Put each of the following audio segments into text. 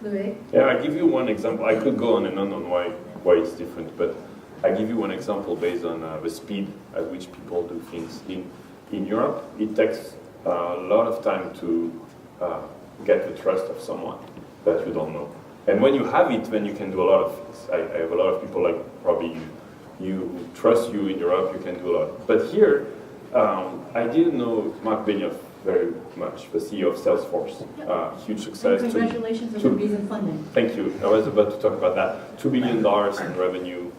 Louis? Yeah, I give you one example. I could go on and on why it's different, but I give you one example based on the speed at which people do things. In Europe, it takes a lot of time to get the trust of someone that you don't know. And when you have it, then you can do a lot of things. I have a lot of people like probably you trust you in Europe, you can do a lot. But here, I didn't know Mark Benioff very much, the CEO of Salesforce. Huge success. And congratulations on the recent funding. Thank you. I was about to talk about that. $2 billion in revenue,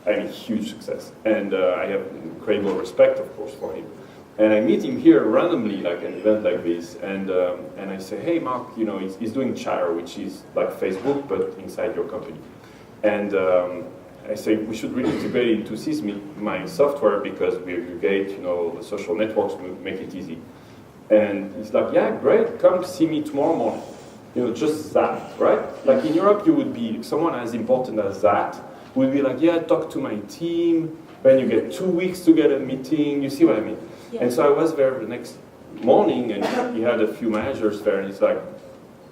I mean, huge success. And I have incredible respect, of course, for him. And I meet him here randomly, like an event like this, and I say, hey, Mark, you know, he's doing Chatter, which is like Facebook, but inside your company. And I say, we should really integrate into Sysme, my software, because we aggregate, you know, the social networks, make it easy. And he's like, yeah, great, come see me tomorrow morning. You know, just that, right? Like in Europe, you would be, someone as important as that would be like, yeah, talk to my team, then you get 2 weeks to get a meeting, you see what I mean? Yeah. And so I was there the next morning, and he had a few managers there, and he's like,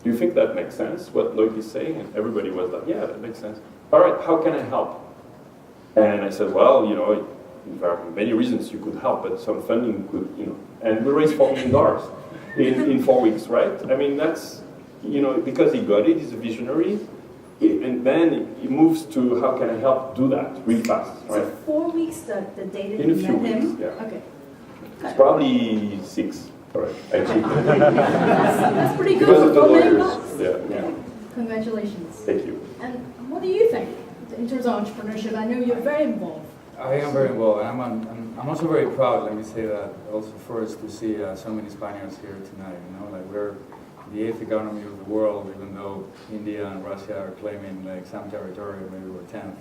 do you think that makes sense, what Loic is saying? And everybody was like, yeah, that makes sense. All right, how can I help? And I said, well, you know, there are many reasons you could help, but some funding could, you know, and we raised $4 million in 4 weeks, right? I mean, that's, you know, because he got it, he's a visionary, and then he moves to how can I help do that really fast, right? So 4 weeks the data in a you few met weeks, him? yeah. Okay. It's probably 6, all right. That's pretty good because for of the $4 million. lawyers, yeah. Congratulations. Thank you. And what do you think in terms of entrepreneurship? I know you're very involved. I am very involved. I'm also very proud, let me say that, also first to see so many Spaniards here tonight. You know, like we're the 8th economy of the world, even though India and Russia are claiming like some territory, maybe we're 10th.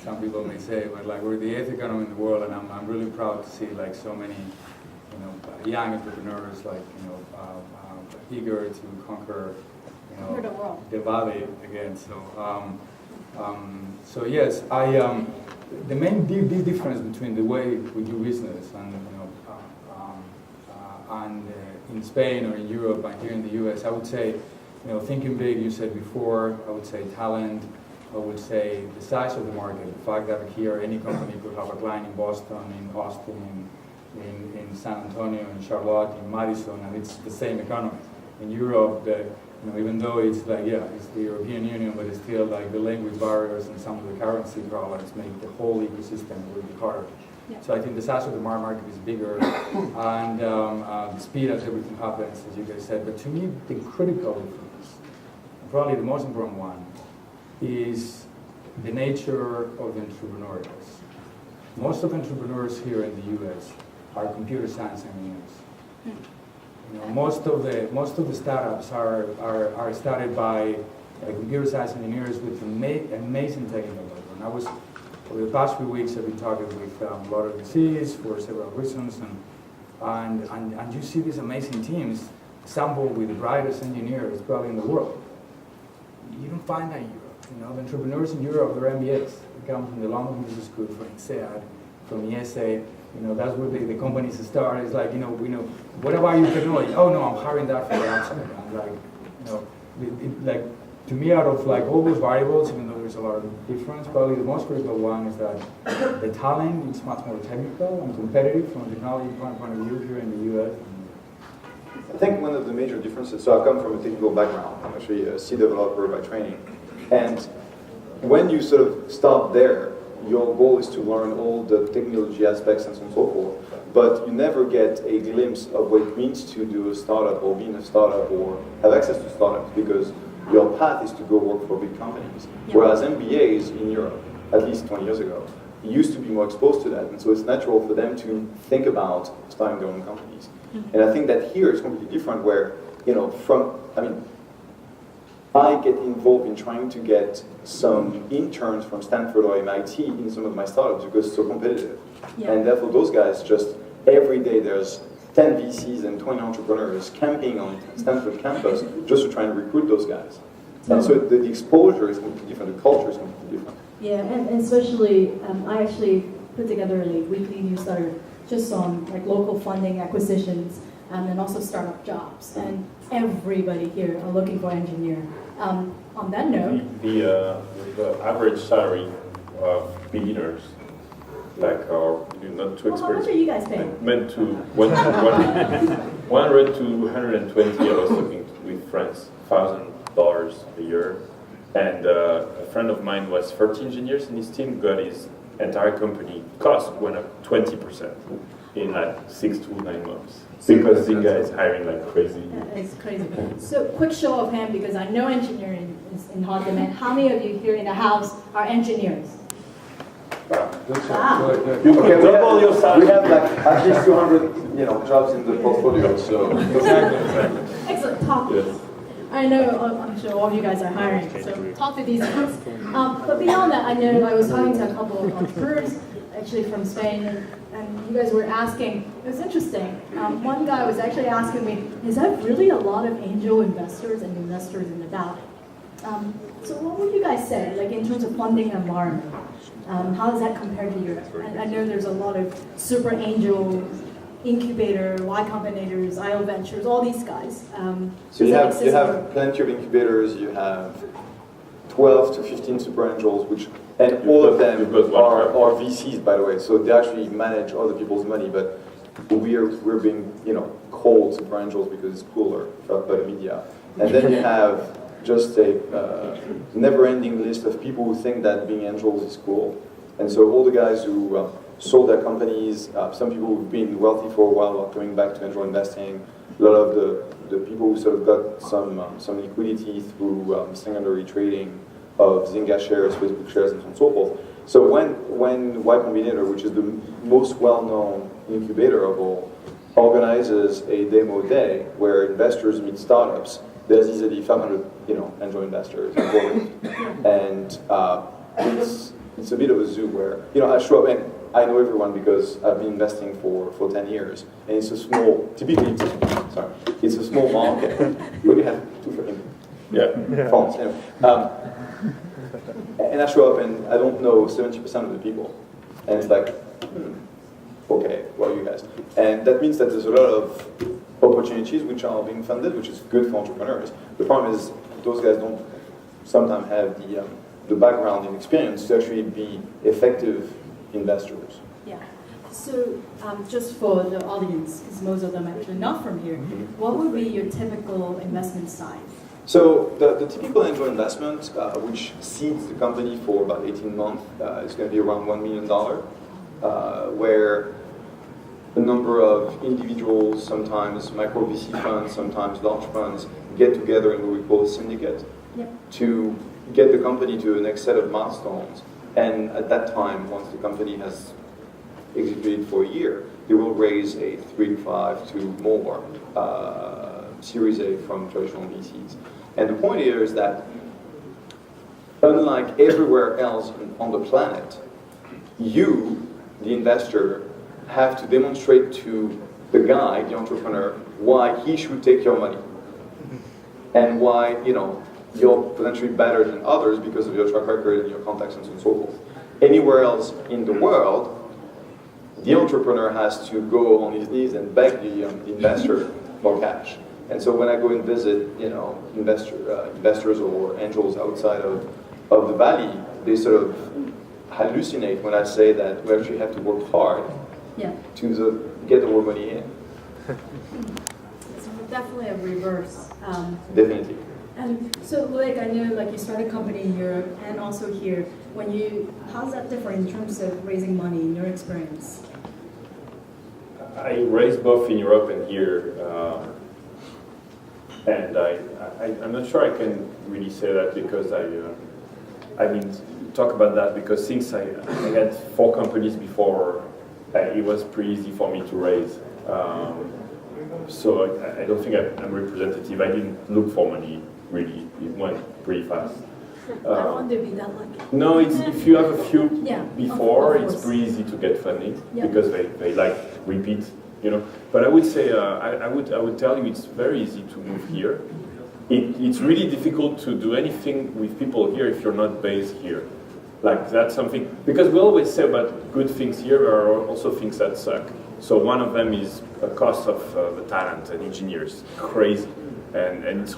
Some people may say, but like we're the 8th economy in the world, and I'm really proud to see like so many, you know, young entrepreneurs like, you know, eager to conquer, you know, the valley again. So yes, the main big difference between the way we do business and, you know, in Spain or in Europe and here in the US, I would say, you know, thinking big, you said before, I would say talent, I would say the size of the market, the fact that here any company could have a client in Boston, in Austin, in San Antonio, in Charlotte, in Madison, and it's the same economy. In Europe, you know, even though it's like, yeah, it's the European Union, but it's still like the language barriers and some of the currency problems make the whole ecosystem really harder. Yeah. So I think the size of the market is bigger, and the speed at everything happens, as you guys said. But to me, the critical difference, probably the most important one, is the nature of entrepreneurs. Most of entrepreneurs here in the U.S. are computer science engineers. You know, most of the startups are started by computer science engineers with amazing technical background. Over the past few weeks, I've been talking with a lot of VCs for several reasons, and you see these amazing teams assembled with the brightest engineers probably in the world. You don't find that in Europe. You know, the entrepreneurs in Europe, they're MBAs. They come from the London Business School, from INSEAD, from IESE. You know, that's where the companies start. It's like, you know, what about your technology? Oh no, I'm hiring that from the outside. And like, you know, like to me, out of like all those variables, even though there's a lot of difference, probably the most critical one is that the talent is much more technical and competitive from a technology point of view here in the US. I think one of the major differences, so I come from a technical background. I'm actually a C developer by training. And when you sort of start there, your goal is to learn all the technology aspects and so on and so forth, but you never get a glimpse of what it means to do a startup or be in a startup or have access to startups, because your path is to go work for big companies. Yeah. Whereas MBAs in Europe, at least 20 years ago, used to be more exposed to that, and so it's natural for them to think about starting their own companies. Mm-hmm. And I think that here it's completely different where, you know, I get involved in trying to get some interns from Stanford or MIT in some of my startups because it's so competitive. Yeah. And therefore those guys just, every day there's 10 VCs and 20 entrepreneurs camping on Stanford campus just to try and recruit those guys. And so the exposure is completely different, the culture is completely different. Yeah, and especially, I actually put together a weekly newsletter just on like local funding acquisitions and also startup jobs. And everybody here are looking for an engineer. On that note, The average salary of beginners, like our not too well, how much experienced, are you guys paying? meant to 100 to 120. I was talking with friends, $1,000 a year, and a friend of mine was 30 engineers in his team, got his entire company cost went up 20% in like 6 to 9 months because Zynga is hiring like crazy. It's crazy. So quick show of hand, because I know engineering is in hot demand. How many of you here in the house are engineers? Good, Ah. good, good. You could double your We salary. have like at least 200, jobs in the portfolio, so. Exactly. Excellent. Talk. Yes. I know, I'm sure all of you guys are hiring, so talk to these guys. But beyond that, I know I was talking to a couple of entrepreneurs, actually from Spain, and you guys were asking, it was interesting. One guy was actually asking me, is that really a lot of angel investors and investors in the Valley? So what would you guys say, like in terms of funding environment? How does that compare to Europe? And I know there's a lot of super angel incubator, Y Combinators, IO Ventures, all these guys. So does you that have, exist you in have Europe? plenty of incubators, you have 12 to 15 super angels, and all of them you've got one are crowd. VCs, by the way, so they actually manage other people's money, but we're being, called super angels because it's cooler by the media. And then you have just a never-ending list of people who think that being angels is cool. And so all the guys who sold their companies, some people who've been wealthy for a while are coming back to angel investing. A lot of the people who sort of got some liquidity through secondary trading of Zynga shares, Facebook shares, and so on and so forth. So when Y Combinator, which is the most well-known incubator of all, organizes a demo day where investors meet startups, there's easily 500 angel investors involved. And it's a bit of a zoo where I show up and I know everyone because I've been investing for 10 years, and it's a small, typically it's a small market. We only have 2 freaking phones anyway. And I show up and I don't know 70% of the people, and it's like, okay, what are you guys? And that means that there's a lot of opportunities which are being funded, which is good for entrepreneurs. The problem is those guys don't sometimes have the background and experience to actually be effective investors. Yeah. So just for the audience, because most of them are actually not from here, what would be your typical investment size? So the typical angel investment, which seeds the company for about 18 months, is going to be around $1 million, where a number of individuals, sometimes micro VC funds, sometimes large funds, get together in what we call a syndicate to get the company to the next set of milestones. And at that time, once the company has executed for a year, they will raise a 3 to 5 to more Series A from traditional VCs. And the point here is that unlike everywhere else on the planet, you, the investor, have to demonstrate to the guy, the entrepreneur, why he should take your money and why you're potentially better than others because of your track record and your contacts and so on and so forth. Anywhere else in the world, the entrepreneur has to go on his knees and beg the investor for cash. And so when I go and visit, investors or angels outside of the valley, they sort of hallucinate when I say that we actually have to work hard to get our money in. It's definitely a reverse. Definitely. And so, Loic, I know you started a company in Europe and also here. How's that different in terms of raising money in your experience? I raised both in Europe and here, and I'm not sure I can really say that because talk about that because since I had 4 companies before, it was pretty easy for me to raise. So I don't think I'm representative. I didn't look for money really. It went pretty fast. I don't want to be that lucky. No, if you have a few before, of it's course. pretty easy to get funding because they repeat, But I would say I would tell you it's very easy to move here. It's really difficult to do anything with people here if you're not based here. That's something because we always say about good things here are also things that suck. So one of them is a cost of the talent and engineers, crazy, and it's